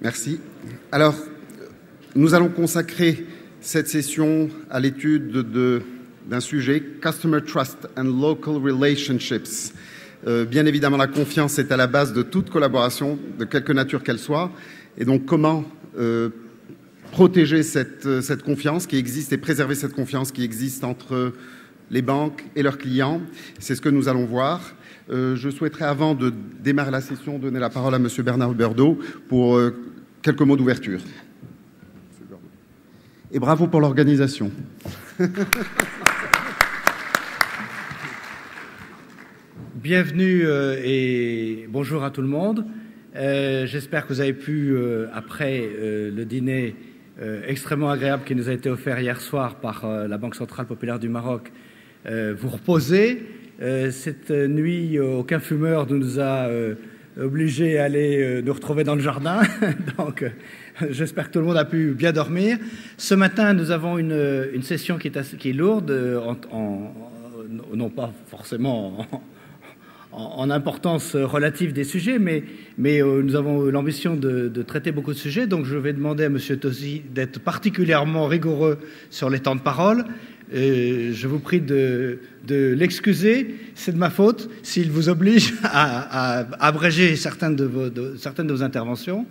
Merci. Alors, nous allons consacrer cette session à l'étude d'un sujet, Customer Trust and Local Relationships. Bien évidemment, la confiance est à la base de toute collaboration, de quelque nature qu'elle soit. Et donc, comment protéger cette confiance qui existe et préserver cette confiance qui existe entre les banques et leurs clients. C'est ce que nous allons voir. Je souhaiterais, avant de démarrer la session, donner la parole à M. Bernard Huberdeau pour quelques mots d'ouverture. Et bravo pour l'organisation. Bienvenue et bonjour à tout le monde. J'espère que vous avez pu, après le dîner extrêmement agréable qui nous a été offert hier soir par la Banque centrale populaire du Maroc, vous reposer. Cette nuit, aucun fumeur ne nous a obligés à aller nous retrouver dans le jardin. Donc, j'espère que tout le monde a pu bien dormir. Ce matin, nous avons une session qui est lourde, non pas forcément en importance relative des sujets, mais nous avons l'ambition de traiter beaucoup de sujets. Donc, je vais demander à M. Tosi d'être particulièrement rigoureux sur les temps de parole. Je vous prie de l'excuser, c'est de ma faute, s'il vous oblige à abréger certaines de vos interventions.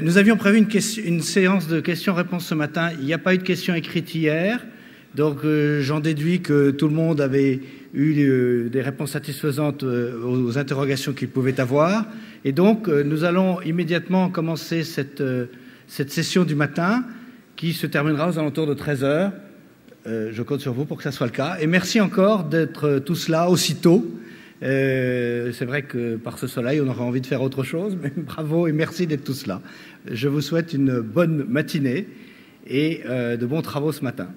Nous avions prévu une séance de questions-réponses ce matin. Il n'y a pas eu de questions écrites hier, donc j'en déduis que tout le monde avait eu des réponses satisfaisantes aux interrogations qu'il pouvait avoir. Et donc, nous allons immédiatement commencer cette session du matin qui se terminera aux alentours de 13 heures. Je compte sur vous pour que ça soit le cas. Et merci encore d'être tous là aussitôt. C'est vrai que par ce soleil, on aurait envie de faire autre chose, mais bravo et merci d'être tous là. Je vous souhaite une bonne matinée et de bons travaux ce matin.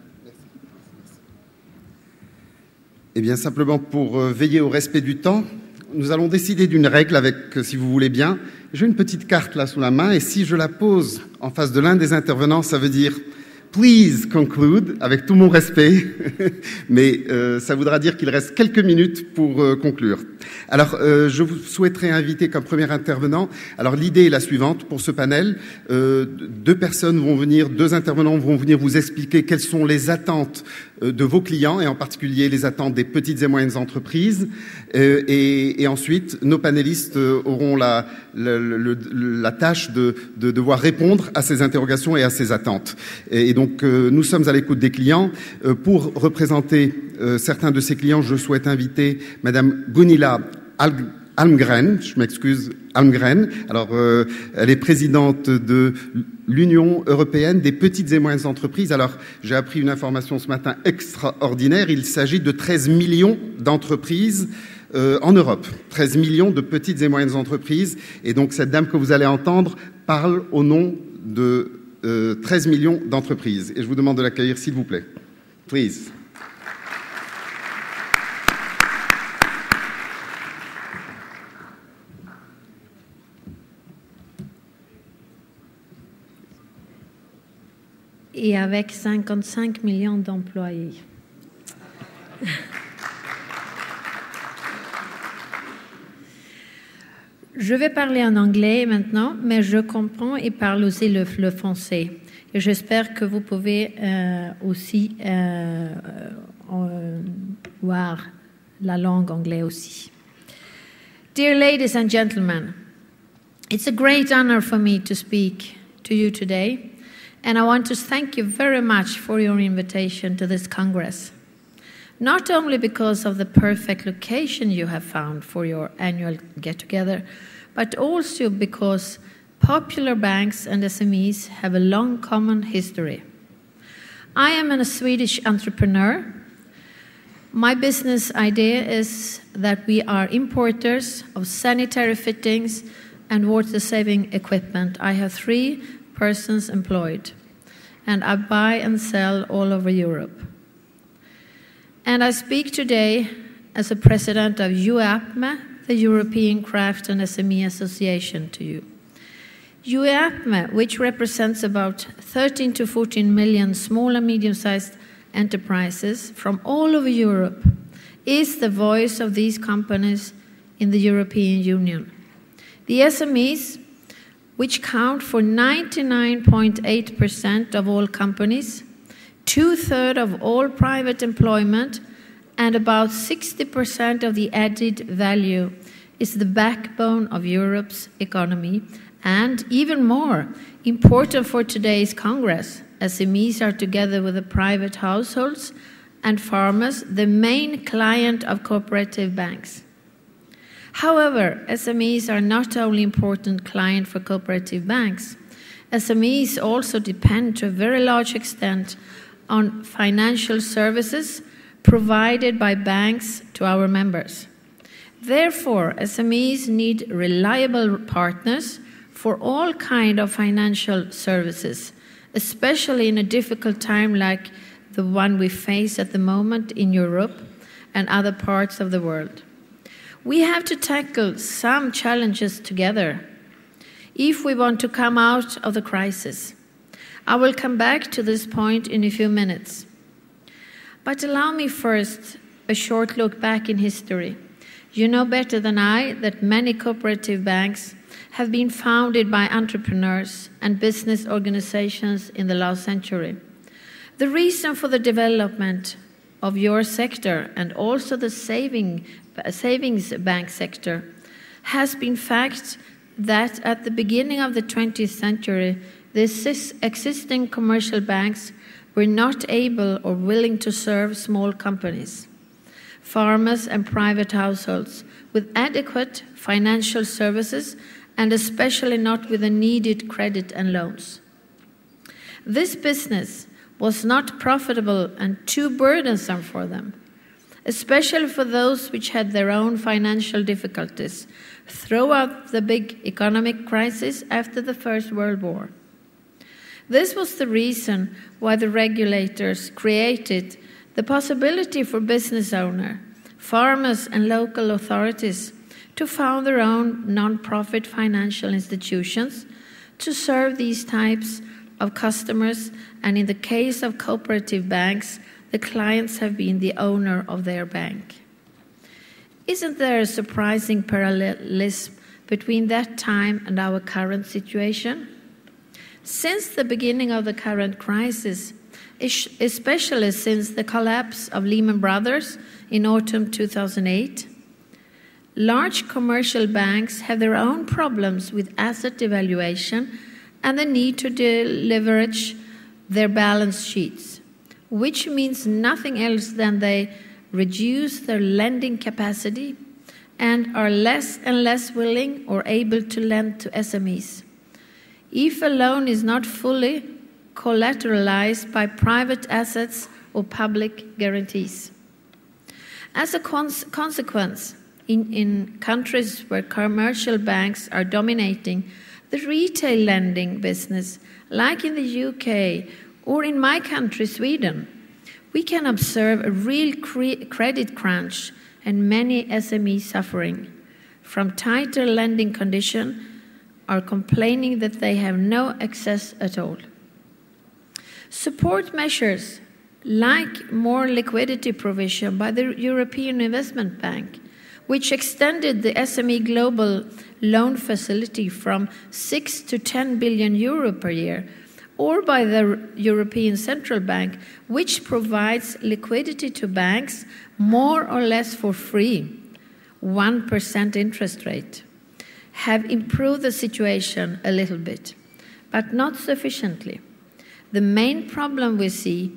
Eh bien, simplement pour veiller au respect du temps, nous allons décider d'une règle avec, si vous voulez bien, j'ai une petite carte là sous la main et si je la pose en face de l'un des intervenants, ça veut dire « Please conclude », avec tout mon respect, mais ça voudra dire qu'il reste quelques minutes pour conclure. Alors, je vous souhaiterais inviter comme premier intervenant, alors l'idée est la suivante pour ce panel, deux intervenants vont venir vous expliquer quelles sont les attentes de vos clients et en particulier les attentes des petites et moyennes entreprises et ensuite nos panélistes auront la tâche de devoir répondre à ces interrogations et à ces attentes. Et donc nous sommes à l'écoute des clients. Pour représenter certains de ces clients, je souhaite inviter Madame Gunilla Almgren, je m'excuse, Almgren. Alors, elle est présidente de l'Union européenne des petites et moyennes entreprises. Alors, j'ai appris une information ce matin extraordinaire. Il s'agit de 13 millions d'entreprises en Europe. 13 millions de petites et moyennes entreprises. Et donc, cette dame que vous allez entendre parle au nom de 13 millions d'entreprises. Et je vous demande de l'accueillir, s'il vous plaît. Please. Et avec 55 millions d'employés. Je vais parler en anglais maintenant, mais je comprends et parle aussi le français. Et j'espère que vous pouvez aussi voir la langue anglaise aussi. Dear ladies and gentlemen, it's a great honor for me to speak to you today. And I want to thank you very much for your invitation to this Congress. Not only because of the perfect location you have found for your annual get-together, but also because popular banks and SMEs have a long common history. I am a Swedish entrepreneur. My business idea is that we are importers of sanitary fittings and water-saving equipment. I have 3 persons employed, and I buy and sell all over Europe. And I speak today as a president of UAPME, the European Craft and SME Association, to you. UAPME, which represents about 13 to 14 million small and medium-sized enterprises from all over Europe, is the voice of these companies in the European Union. The SMEs which count for 99.8% of all companies, 2/3 of all private employment, and about 60% of the added value, is the backbone of Europe's economy, and even more important for today's Congress. SMEs are, together with the private households and farmers, the main client of cooperative banks. However, SMEs are not only important client for cooperative banks. SMEs also depend to a very large extent on financial services provided by banks to our members. Therefore, SMEs need reliable partners for all kinds of financial services, especially in a difficult time like the one we face at the moment in Europe and other parts of the world. We have to tackle some challenges together if we want to come out of the crisis. I will come back to this point in a few minutes. But allow me first a short look back in history. You know better than I that many cooperative banks have been founded by entrepreneurs and business organizations in the last century. The reason for the development of your sector and also the savings bank sector has been fact that at the beginning of the 20th century, the existing commercial banks were not able or willing to serve small companies, farmers and private households with adequate financial services, and especially not with the needed credit and loans. This business was not profitable and too burdensome for them, especially for those which had their own financial difficulties throughout the big economic crisis after the First World War. This was the reason why the regulators created the possibility for business owners, farmers and local authorities to found their own non-profit financial institutions to serve these types of customers, and in the case of cooperative banks, the clients have been the owner of their bank. Isn't there a surprising parallelism between that time and our current situation? Since the beginning of the current crisis, especially since the collapse of Lehman Brothers in autumn 2008, large commercial banks have their own problems with asset devaluation and the need to deleverage their balance sheets, which means nothing else than they reduce their lending capacity and are less and less willing or able to lend to SMEs. If a loan is not fully collateralized by private assets or public guarantees. As a consequence, in countries where commercial banks are dominating the retail lending business, like in the UK or in my country, Sweden, we can observe a real credit crunch and many SMEs suffering from tighter lending conditions are complaining that they have no access at all. Support measures like more liquidity provision by the European Investment Bank, which extended the SME Global Loan Facility from 6 to 10 billion euro per year, or by the European Central Bank, which provides liquidity to banks more or less for free, 1% interest rate, have improved the situation a little bit, but not sufficiently. The main problem we see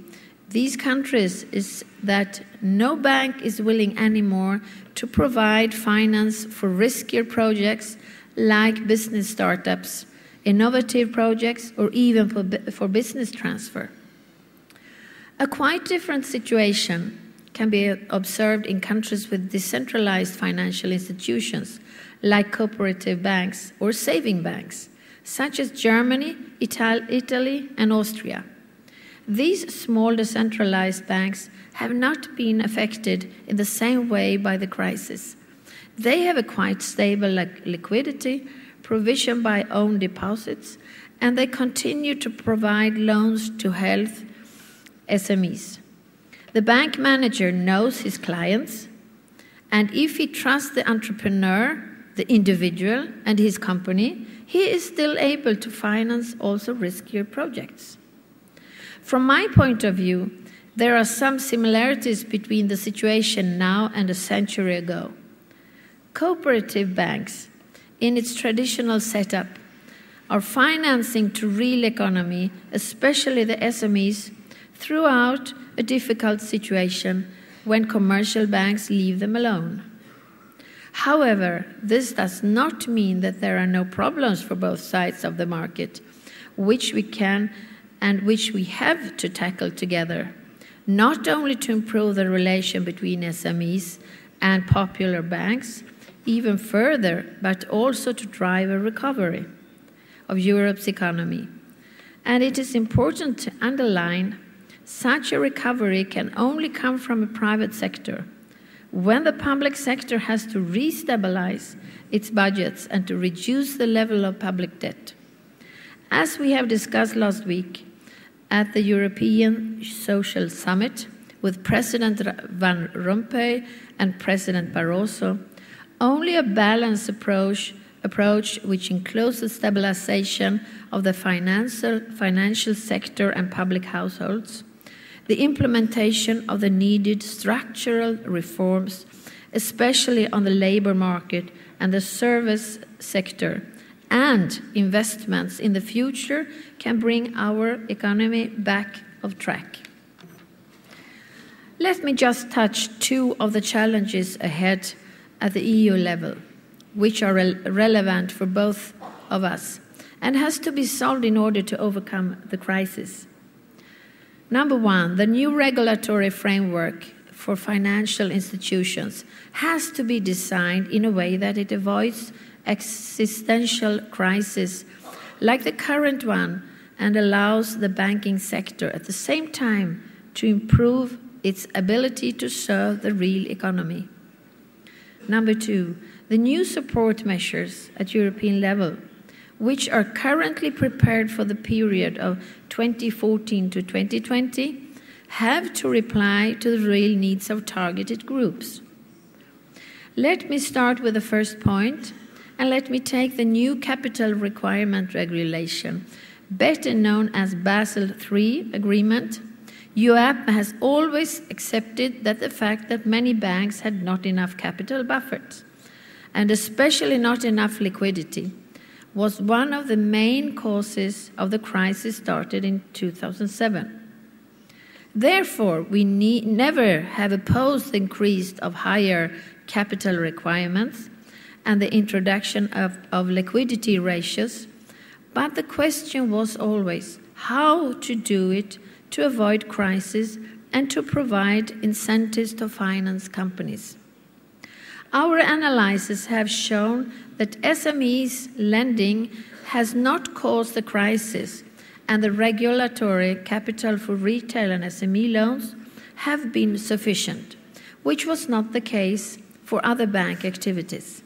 these countries is that no bank is willing anymore to provide finance for riskier projects like business startups, innovative projects, or even for business transfer. A quite different situation can be observed in countries with decentralized financial institutions like cooperative banks or saving banks, such as Germany, Italy, and Austria. These small decentralized banks have not been affected in the same way by the crisis. They have a quite stable liquidity, provision by own deposits, and they continue to provide loans to health SMEs. The bank manager knows his clients, and if he trusts the entrepreneur the individual and his company, he is still able to finance also riskier projects. From my point of view, there are some similarities between the situation now and a century ago. Cooperative banks, in its traditional setup, are financing to real economy, especially the SMEs, throughout a difficult situation when commercial banks leave them alone. However, this does not mean that there are no problems for both sides of the market, which we can and which we have to tackle together, not only to improve the relation between SMEs and popular banks even further, but also to drive a recovery of Europe's economy. And it is important to underline such a recovery can only come from a private sector. When the public sector has to restabilize its budgets and to reduce the level of public debt. As we have discussed last week at the European Social Summit with President Van Rompuy and President Barroso, only a balanced approach which includes the stabilization of the financial sector and public households, the implementation of the needed structural reforms, especially on the labor market and the service sector, and investments in the future can bring our economy back on track. Let me just touch two of the challenges ahead at the EU level, which are relevant for both of us and has to be solved in order to overcome the crisis. Number one, the new regulatory framework for financial institutions has to be designed in a way that it avoids existential crises like the current one and allows the banking sector at the same time to improve its ability to serve the real economy. Number two, the new support measures at European level, which are currently prepared for the period of 2014 to 2020, have to reply to the real needs of targeted groups. Let me start with the first point, and let me take the new capital requirement regulation, better known as Basel III agreement. EUAP has always accepted that the fact that many banks had not enough capital buffers, and especially not enough liquidity, was one of the main causes of the crisis started in 2007. Therefore, we never have opposed the increase of higher capital requirements and the introduction of liquidity ratios, but the question was always how to do it to avoid crisis and to provide incentives to finance companies. Our analyses have shown that SMEs lending has not caused the crisis, and the regulatory capital for retail and SME loans have been sufficient, which was not the case for other bank activities.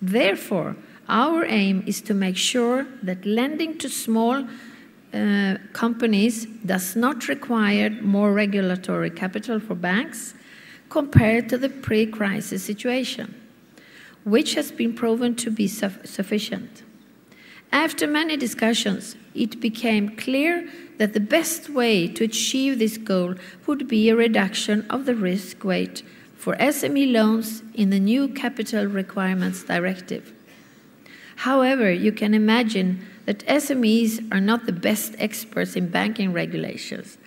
Therefore, our aim is to make sure that lending to small companies does not require more regulatory capital for banks compared to the pre-crisis situation, which has been proven to be sufficient. After many discussions, it became clear that the best way to achieve this goal would be a reduction of the risk weight for SME loans in the new Capital Requirements Directive. However, you can imagine that SMEs are not the best experts in banking regulations,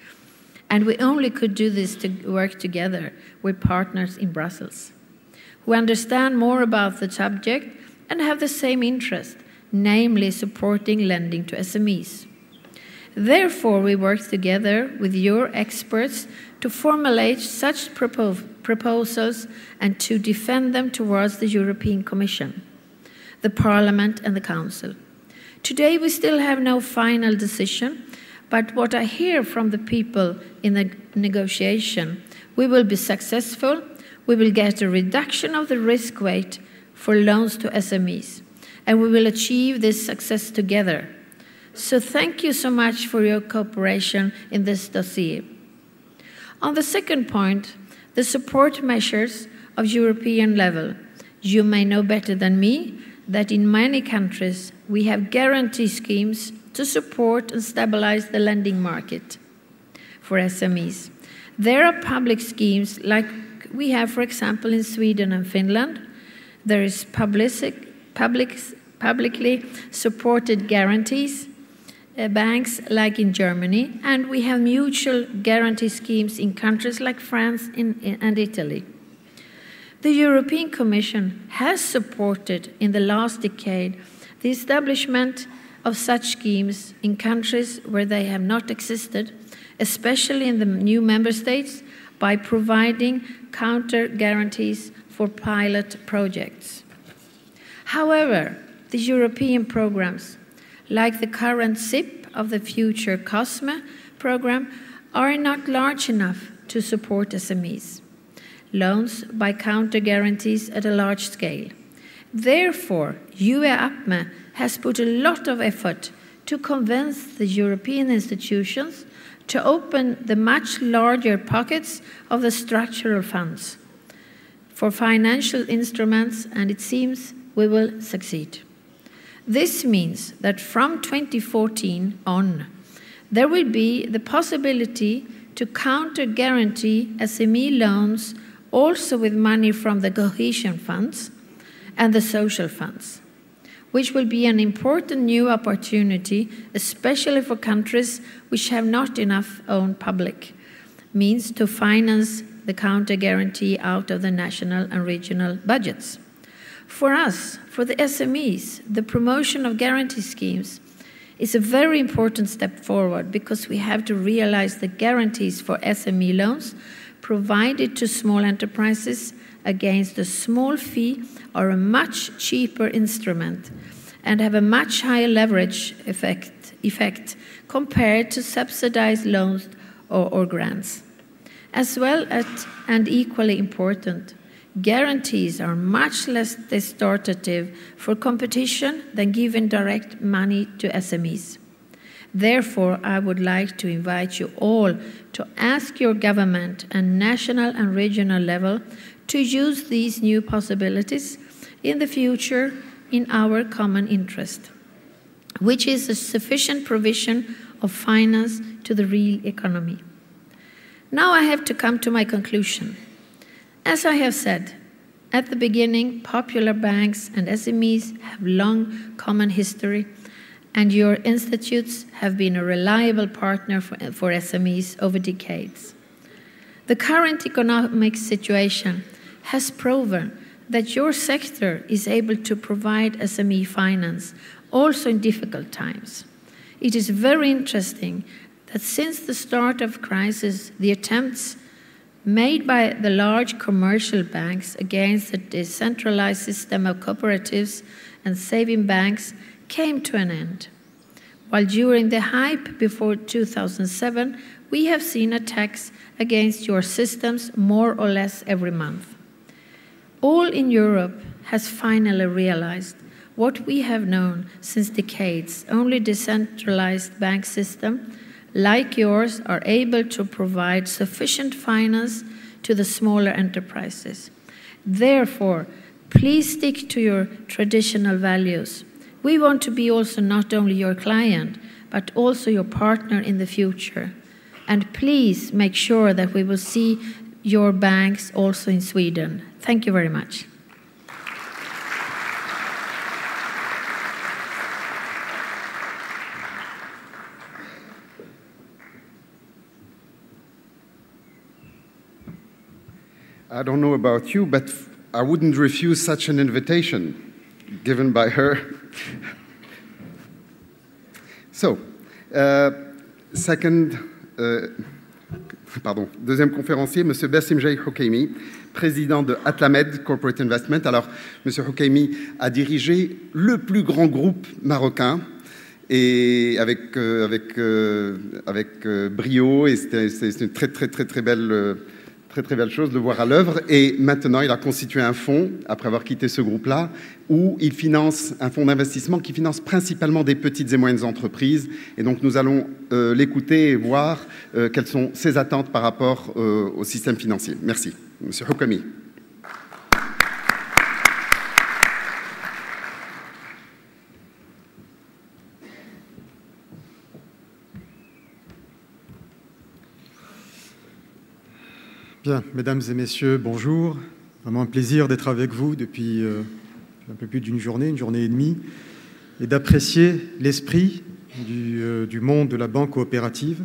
and we only could do this to work together with partners in Brussels, who understand more about the subject and have the same interest, namely supporting lending to SMEs. Therefore, we work together with your experts to formulate such proposals and to defend them towards the European Commission, the Parliament and the Council. Today, we still have no final decision, but what I hear from the people in the negotiation, we will be successful, we will get a reduction of the risk weight for loans to SMEs, and we will achieve this success together. So thank you so much for your cooperation in this dossier. On the second point, the support measures of European level, You may know better than me that in many countries we have guarantee schemes to support and stabilize the lending market for SMEs. There are public schemes like we have, for example, in Sweden and Finland. There is publicly supported guarantees, banks like in Germany, and we have mutual guarantee schemes in countries like France and Italy. The European Commission has supported in the last decade the establishment of such schemes in countries where they have not existed, especially in the new member states, by providing counter guarantees for pilot projects. However, the European programs, like the current CIP of the future COSME program, are not large enough to support SMEs. Loans by counter guarantees at a large scale. Therefore, UE-APME has put a lot of effort to convince the European institutions to open the much larger pockets of the structural funds for financial instruments, and it seems we will succeed. This means that from 2014 on, there will be the possibility to counter-guarantee SME loans also with money from the cohesion funds and the social funds, which will be an important new opportunity, especially for countries which have not enough own public means to finance the counter-guarantee out of the national and regional budgets. For us, for the SMEs, the promotion of guarantee schemes is a very important step forward because we have to realize the guarantees for SME loans provided to small enterprises against a small fee are a much cheaper instrument and have a much higher leverage effect compared to subsidized loans or grants. As well as, and equally important, guarantees are much less distortive for competition than giving direct money to SMEs. Therefore, I would like to invite you all to ask your government at national and regional level to use these new possibilities in the future in our common interest, which is a sufficient provision of finance to the real economy. Now I have to come to my conclusion. As I have said at the beginning, popular banks and SMEs have long common history, and your institutes have been a reliable partner for SMEs over decades. The current economic situation has proven that your sector is able to provide SME finance also in difficult times. It is very interesting that since the start of crisis, the attempts made by the large commercial banks against the decentralized system of cooperatives and saving banks came to an end. While during the hype before 2007, we have seen attacks against your systems more or less every month. All in Europe has finally realized what we have known since decades. Only decentralized bank systems like yours are able to provide sufficient finance to the smaller enterprises. Therefore, please stick to your traditional values. We want to be also not only your client, but also your partner in the future. And please make sure that we will see your banks also in Sweden. Thank you very much. I don't know about you, but I wouldn't refuse such an invitation given by her. So, deuxième conférencier, M. Bessimjay Hokeimi, président de Atlamed Corporate Investment. Alors, M. Hokeimi a dirigé le plus grand groupe marocain et avec brio, et c'est une très belle chose de le voir à l'œuvre. Et maintenant, il a constitué un fonds, après avoir quitté ce groupe-là, où il finance un fonds d'investissement qui finance principalement des petites et moyennes entreprises. Et donc, nous allons l'écouter et voir quelles sont ses attentes par rapport au système financier. Merci. Monsieur Hokeimi. Bien, mesdames et messieurs, bonjour. Vraiment un plaisir d'être avec vous depuis un peu plus d'une journée, une journée et demie, et d'apprécier l'esprit du monde de la banque coopérative,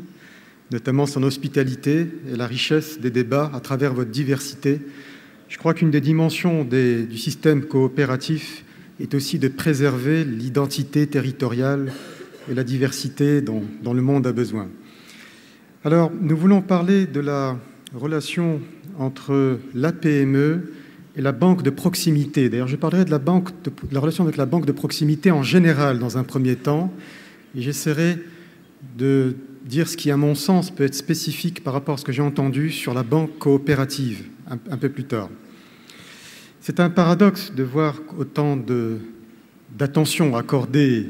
notamment son hospitalité et la richesse des débats à travers votre diversité. Je crois qu'une des dimensions du système coopératif est aussi de préserver l'identité territoriale et la diversité dont le monde a besoin. Alors, nous voulons parler de la relation entre la PME et la banque de proximité. D'ailleurs, je parlerai de la relation avec la banque de proximité en général dans un premier temps, et j'essaierai de dire ce qui, à mon sens, peut être spécifique par rapport à ce que j'ai entendu sur la banque coopérative un peu plus tard. C'est un paradoxe de voir autant d'attention accordée